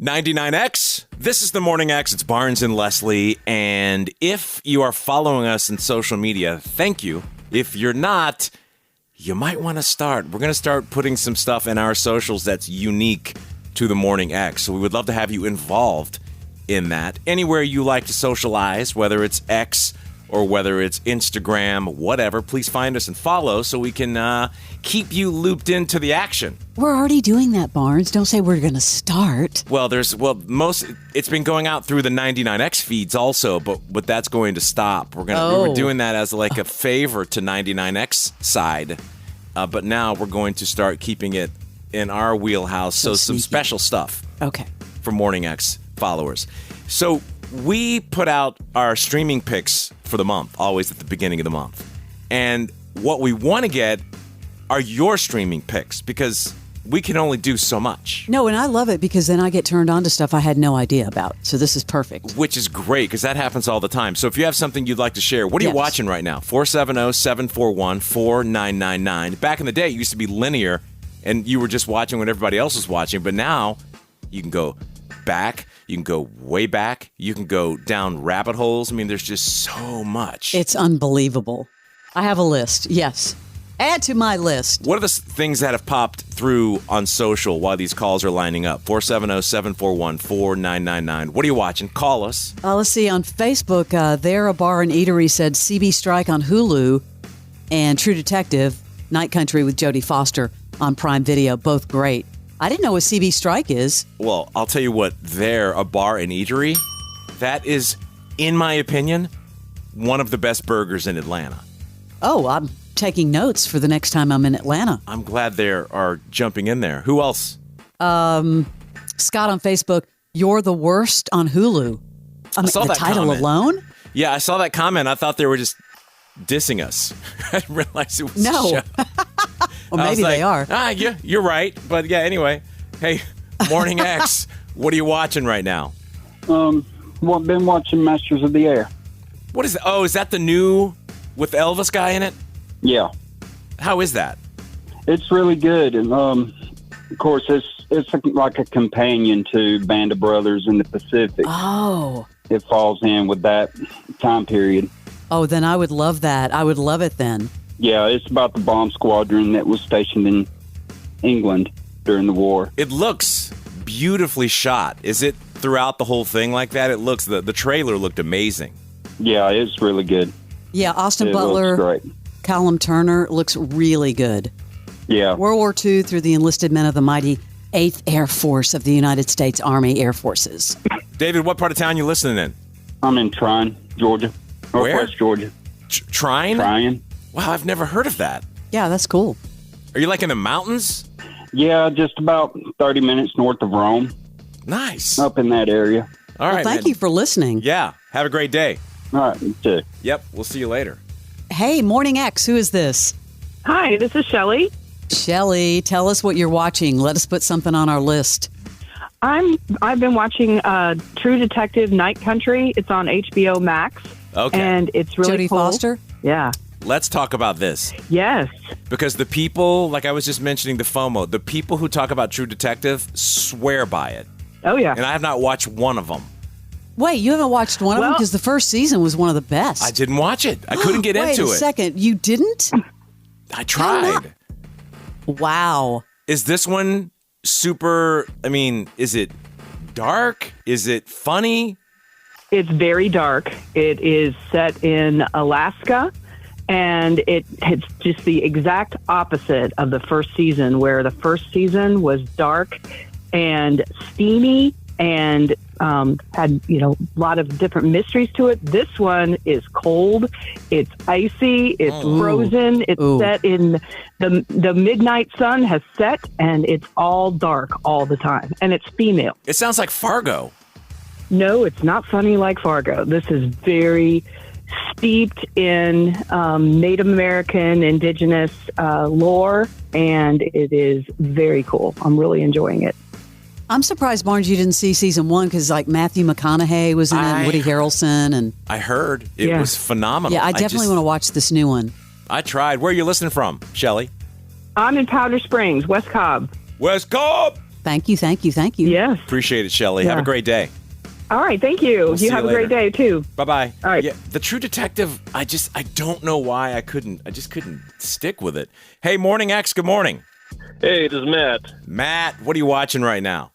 99X. This is the Morning X. It's Barnes and Leslie. And if you are following us in social media, thank you. If you're not, you might want to start. We're going to start putting some stuff in our socials that's unique to the Morning X. So we would love to have you involved in that. Anywhere you like to socialize, whether it's X or whether it's Instagram, whatever, please find us and follow so we can keep you looped into the action. We're already doing that, Barnes. Don't say we're going to start. It's been going out through the 99X feeds also, but that's going to stop. We were doing that as like a favor to 99X side, but now we're going to start keeping it in our wheelhouse. So some special stuff. Okay. For Morning X followers. So we put out our streaming picks for the month, always at the beginning of the month. And what we want to get are your streaming picks because we can only do so much. No, and I love it because then I get turned on to stuff I had no idea about. So this is perfect. Which is great because that happens all the time. So if you have something you'd like to share, what are you watching right now? 470-741-4999. Back in the day, it used to be linear and you were just watching what everybody else was watching. But now you can go back. You can go way back. You can go down rabbit holes. I mean, there's just so much. It's unbelievable. I have a list. Yes. Add to my list. What are the things that have popped through on social while these calls are lining up? 470-741-4999. What are you watching? Call us. Let's see. On Facebook, there a bar and eatery said CB Strike on Hulu and True Detective, Night Country with Jodie Foster on Prime Video. Both great. I didn't know what CB Strike is. Well, I'll tell you what. There, a bar and eatery, that is, in my opinion, one of the best burgers in Atlanta. Oh, I'm taking notes for the next time I'm in Atlanta. I'm glad they are jumping in there. Who else? Scott on Facebook, You're the Worst on Hulu. I saw the title comment. Alone? Yeah, I saw that comment. I thought they were just dissing us. I didn't realize it was no. a show. Well, maybe they are. Yeah, you're right. But yeah, anyway. Hey, Morning X, what are you watching right now? Been watching Masters of the Air. What is that? Oh, is that the new with Elvis guy in it? Yeah. How is that? It's really good. And, of course, it's like a companion to Band of Brothers in the Pacific. Oh. It falls in with that time period. Oh, then I would love that. I would love it then. Yeah, it's about the bomb squadron that was stationed in England during the war. It looks beautifully shot. Is it throughout the whole thing like that? It looks, the trailer looked amazing. Yeah, it's really good. Yeah, Austin Butler, Callum Turner looks really good. Yeah. World War II through the enlisted men of the mighty 8th Air Force of the United States Army Air Forces. David, what part of town you listening in? I'm in Trine, Georgia. Northwest Georgia. Trine? Trine. Wow, I've never heard of that. Yeah, that's cool. Are you like in the mountains? Yeah, just about 30 minutes north of Rome. Nice. Up in that area. All right. Thank you for listening. Yeah. Have a great day. All right. You too. Yep. We'll see you later. Hey, Morning X, who is this? Hi, this is Shelley. Shelley, tell us what you're watching. Let us put something on our list. I've been watching True Detective Night Country. It's on HBO Max. Okay. And it's really Jodie cool. Foster? Yeah. Let's talk about this. Yes. Because the people, like I was just mentioning the FOMO, the people who talk about True Detective swear by it. Oh, yeah. And I have not watched one of them. Wait, you haven't watched one of them? Because the first season was one of the best. I didn't watch it. I couldn't get into it. Wait a second. You didn't? I tried. Wow. Is this one super, is it dark? Is it funny? It's very dark. It is set in Alaska, and it's just the exact opposite of the first season, where the first season was dark and steamy and had, a lot of different mysteries to it. This one is cold. It's icy. It's frozen. It's set in the midnight sun has set, and it's all dark all the time, and it's female. It sounds like Fargo. No, it's not funny like Fargo. This is very steeped in Native American, indigenous lore, and it is very cool. I'm really enjoying it. I'm surprised, Barnes, you didn't see season 1 because Matthew McConaughey was in it, Woody Harrelson. And I heard it was phenomenal. Yeah, I definitely want to watch this new one. I tried. Where are you listening from, Shelley? I'm in Powder Springs, West Cobb. West Cobb! Thank you. Yes. Appreciate it, Shelley. Have a great day. All right. Thank you. We'll see you have you a great day, too. Bye-bye. All right. Yeah, the True Detective, I don't know why I just couldn't stick with it. Hey, Morning X, good morning. Hey, this is Matt. Matt, what are you watching right now?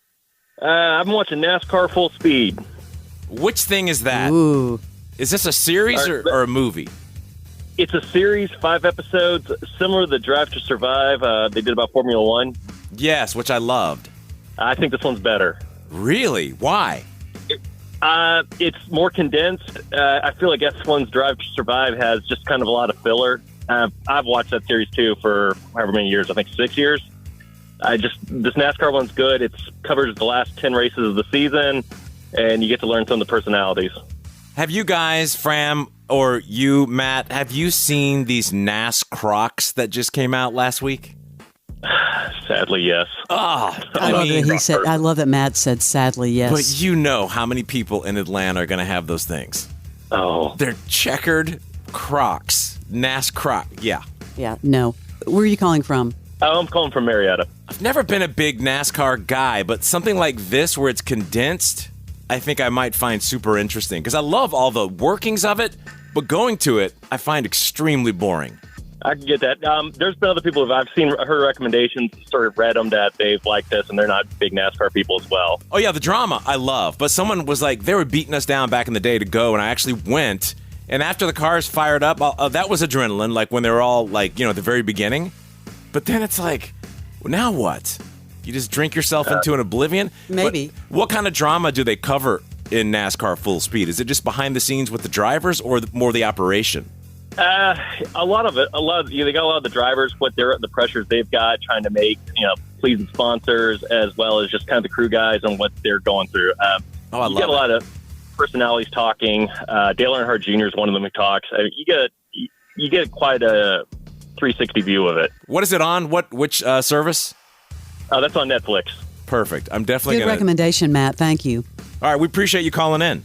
I'm watching NASCAR Full Speed. Which thing is that? Ooh. Is this a series or a movie? It's a series, 5 episodes, similar to the Drive to Survive. They did about Formula One. Yes, which I loved. I think this one's better. Really? Why? It's more condensed. I feel like F1's Drive to Survive has just kind of a lot of filler. I've watched that series too for however many years. I think 6 years. This NASCAR one's good. It covers the last 10 races of the season, and you get to learn some of the personalities. Have you guys, Fram, or you, Matt, have you seen these NAS Crocs that just came out last week? Sadly, yes. Oh, I love that Matt said sadly yes. But you know how many people in Atlanta are going to have those things. Oh. They're checkered Crocs. NAS Croc. Yeah. Yeah, no. Where are you calling from? I'm calling from Marietta. I've never been a big NASCAR guy, but something like this where it's condensed, I think I might find super interesting because I love all the workings of it, but going to it, I find extremely boring. I can get that. There's been other people I've heard recommendations, sort of read them that they've liked this, and they're not big NASCAR people as well. Oh, yeah, the drama I love, but someone was like, they were beating us down back in the day to go, and I actually went, and after the cars fired up, that was adrenaline, like when they were all, like, at the very beginning. But then it's like, well, now what? You just drink yourself into an oblivion? Maybe. But what kind of drama do they cover in NASCAR Full Speed? Is it just behind the scenes with the drivers or more the operation? A lot of it. They got a lot of the drivers, the pressures they've got, trying to make, pleasing sponsors, as well as just kind of the crew guys and what they're going through. I love You get a lot of personalities talking. Dale Earnhardt Jr. is one of them who talks. You get quite a 360 view of it. What is it on? Which service? That's on Netflix. Perfect. I'm definitely Good recommendation, Matt. Thank you. All right, we appreciate you calling in.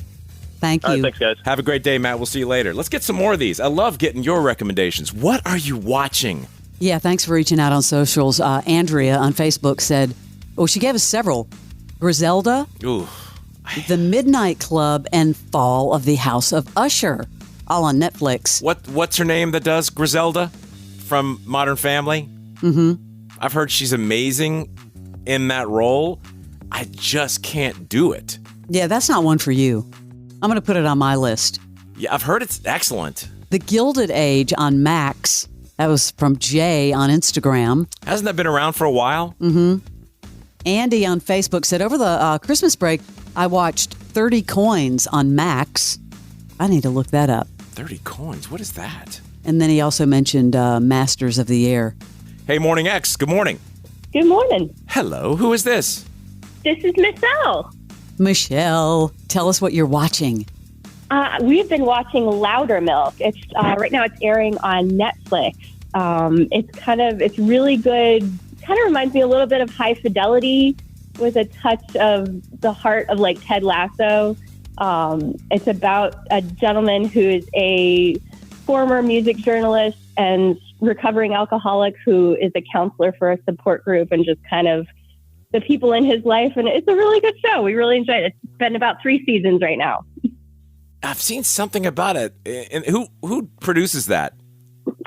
Thank you. All right, thanks, guys. Have a great day, Matt. We'll see you later. Let's get some more of these. I love getting your recommendations. What are you watching? Yeah, thanks for reaching out on socials. Andrea on Facebook said, she gave us several. Griselda, Ooh. The Midnight Club, and Fall of the House of Usher, all on Netflix. What's her name that does Griselda from Modern Family? Mm-hmm. I've heard she's amazing in that role. I just can't do it. Yeah, that's not one for you. I'm going to put it on my list. Yeah, I've heard it's excellent. The Gilded Age on Max. That was from Jay on Instagram. Hasn't that been around for a while? Mm-hmm. Andy on Facebook said, over the Christmas break, I watched 30 Coins on Max. I need to look that up. 30 Coins? What is that? And then he also mentioned Masters of the Air. Hey, Morning X. Good morning. Good morning. Hello. Who is this? This is Michelle. Michelle, tell us what you're watching. We've been watching Loudermilk. It's right now. It's airing on Netflix. It's really good. Kind of reminds me a little bit of High Fidelity with a touch of the heart of like Ted Lasso. It's about a gentleman who is a former music journalist and recovering alcoholic who is a counselor for a support group, and just kind of the people in his life. And it's a really good show. We really enjoyed it. It's been about 3 seasons right now. I've seen something about it. And who produces that?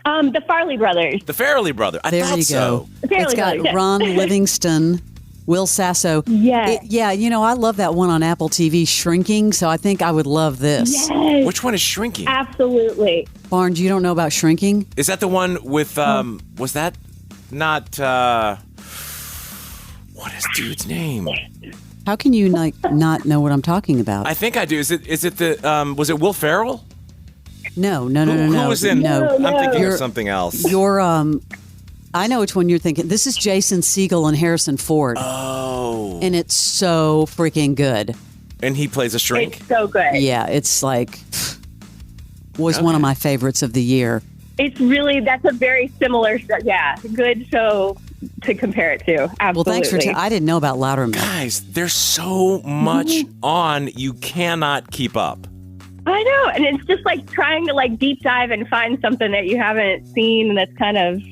The Farley brothers. The Farrelly brother. I there thought you so. go. The Farrelly It's got brothers, yeah. Ron Livingston, Will Sasso. Yes. I love that one on Apple TV, Shrinking, so I think I would love this. Yes. Which one is Shrinking? Absolutely. Barnes, you don't know about Shrinking? Is that the one with, was that not, what is dude's name? How can you not know what I'm talking about? I think I do. Is it the, was it Will Ferrell? No. Who was in? No. I'm thinking You're- of something else. I know which one you're thinking. This is Jason Segel and Harrison Ford. Oh. And it's so freaking good. And he plays a shrink? It's so good. Yeah, it's like, was one of my favorites of the year. It's really, that's a very similar show. Yeah, good show to compare it to. Absolutely. Well, thanks for I didn't know about Loudermilk. Guys, there's so much on, you cannot keep up. I know. And it's just like trying to like deep dive and find something that you haven't seen and that's kind of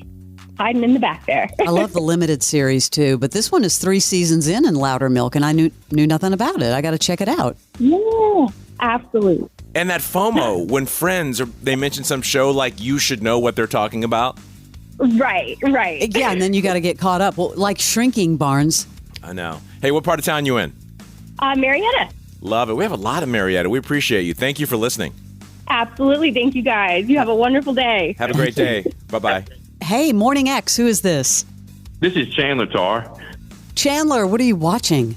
hiding in the back there. I love the limited series too, but this one is 3 seasons in Loudermilk, and I knew nothing about it. I got to check it out. Yeah, absolutely. And that FOMO, when friends, they mention some show, like you should know what they're talking about. Right. Yeah, and then you got to get caught up. Well, like Shrinking, Barnes. I know. Hey, what part of town you in? Marietta. Love it. We have a lot of Marietta. We appreciate you. Thank you for listening. Absolutely. Thank you, guys. You have a wonderful day. Have a great day. Bye-bye. Hey, Morning X, who is this? This is Chandler Tar. Chandler, what are you watching?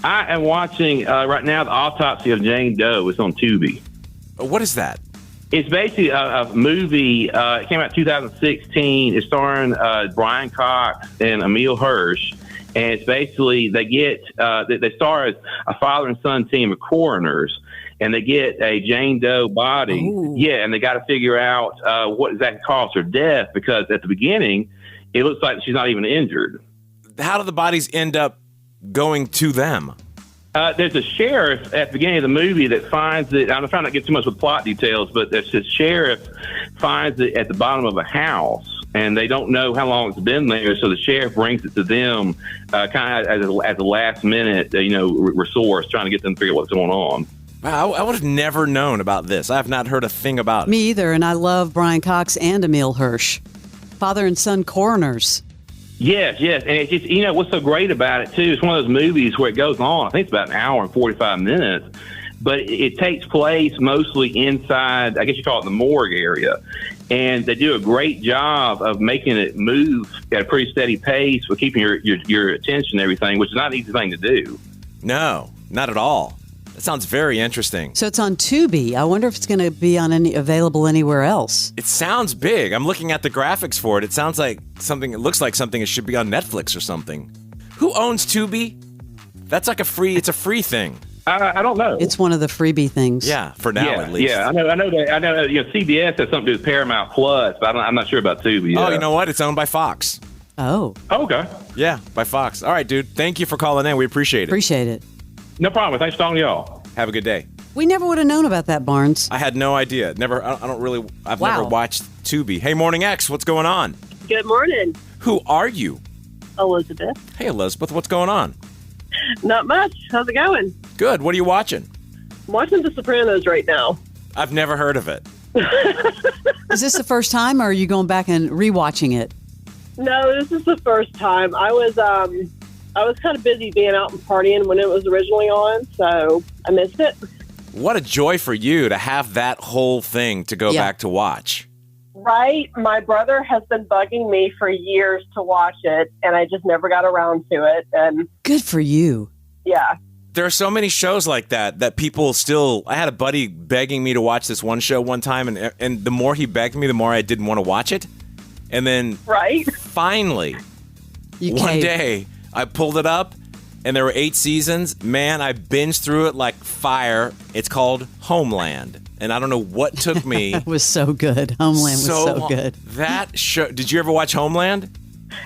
I am watching right now the autopsy of Jane Doe. It's on Tubi. What is that? It's basically a movie. It came out in 2016. It's starring Brian Cox and Emile Hirsch. And it's basically they star as a father and son team of coroners. And they get a Jane Doe body. Ooh. Yeah, and they got to figure out what exactly caused her death, because at the beginning, it looks like she's not even injured. How do the bodies end up going to them? There's a sheriff at the beginning of the movie that finds it. I'm trying not to get too much with plot details, but this sheriff finds it at the bottom of a house, and they don't know how long it's been there. So the sheriff brings it to them kind of as a last minute, resource, trying to get them to figure out what's going on. Wow, I would have never known about this. I have not heard a thing about it. Me either, and I love Brian Cox and Emile Hirsch. Father and son coroners. Yes, and it's just, what's so great about it, too, it's one of those movies where it goes on, I think it's about an hour and 45 minutes, but it takes place mostly inside, I guess you call it the morgue area, and they do a great job of making it move at a pretty steady pace with keeping your attention and everything, which is not an easy thing to do. No, not at all. That sounds very interesting. So it's on Tubi. I wonder if it's going to be available anywhere else. It sounds big. I'm looking at the graphics for it. It sounds like something. It looks like something that should be on Netflix or something. Who owns Tubi? That's like it's a free thing. I don't know. It's one of the freebie things. Yeah, for now at least. Yeah, I know that. CBS has something to do with Paramount Plus, but I'm not sure about Tubi. Oh, you know what? It's owned by Fox. Oh. Okay. Yeah, by Fox. All right, dude. Thank you for calling in. We appreciate it. Appreciate it. No problem. Thanks for talking to y'all. Have a good day. We never would have known about that, Barnes. I had no idea. I've Wow. never watched Tubi. Hey, Morning X, what's going on? Good morning, Who are you? Elizabeth. Hey, Elizabeth, what's going on? Not much. How's it going? Good. What are you watching? I'm watching The Sopranos right now. I've never heard of it. Is this the first time, or are you going back and rewatching it? No, this is the first time. I was kind of busy being out and partying when it was originally on, so I missed it. What a joy for you to have that whole thing to go back to watch. Right? My brother has been bugging me for years to watch it, and I just never got around to it. And Good for you. yeah. There are so many shows like that people still. I had a buddy begging me to watch this one show one time, and the more he begged me, the more I didn't want to watch it. And then Right? finally, You one caved. day, I pulled it up, and there were 8 seasons. Man, I binged through it like fire. It's called Homeland. And I don't know what took me. It was so good. Homeland was so long. good. That show. Did you ever watch Homeland?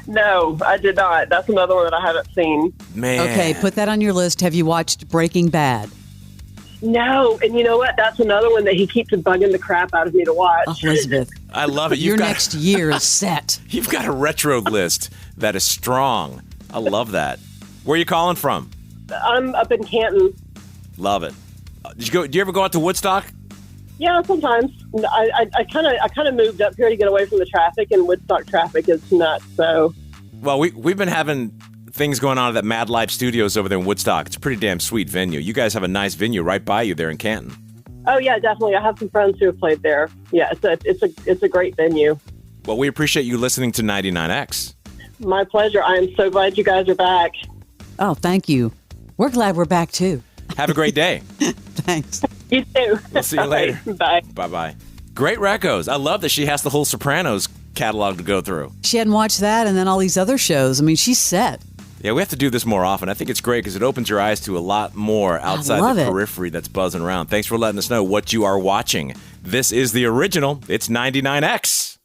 No, I did not. That's another one that I haven't seen. Man. Okay, put that on your list. Have you watched Breaking Bad? No, and you know what? That's another one that he keeps bugging the crap out of me to watch. Oh, Elizabeth, I love it. your next year is set. You've got a retro list that is strong. I love that. Where are you calling from? I'm up in Canton. Love it. Do you ever go out to Woodstock? Yeah, sometimes. I kind of moved up here to get away from the traffic, and Woodstock traffic is nuts. So, Well, we've been having things going on at that Mad Life Studios over there in Woodstock. It's a pretty damn sweet venue. You guys have a nice venue right by you there in Canton. oh yeah, definitely. I have some friends who have played there. Yeah, it's a great venue. Well, we appreciate you listening to 99X. My pleasure. I am so glad you guys are back. Oh, thank you. We're glad we're back, too. Have a great day. Thanks. You too. We'll see you later. Bye. Bye-bye. Great recos. I love that she has the whole Sopranos catalog to go through. She hadn't watched that and then all these other shows. I mean, she's set. Yeah, we have to do this more often. I think it's great because it opens your eyes to a lot more outside love the it. periphery that's buzzing around. Thanks for letting us know what you are watching. This is the original. It's 99X.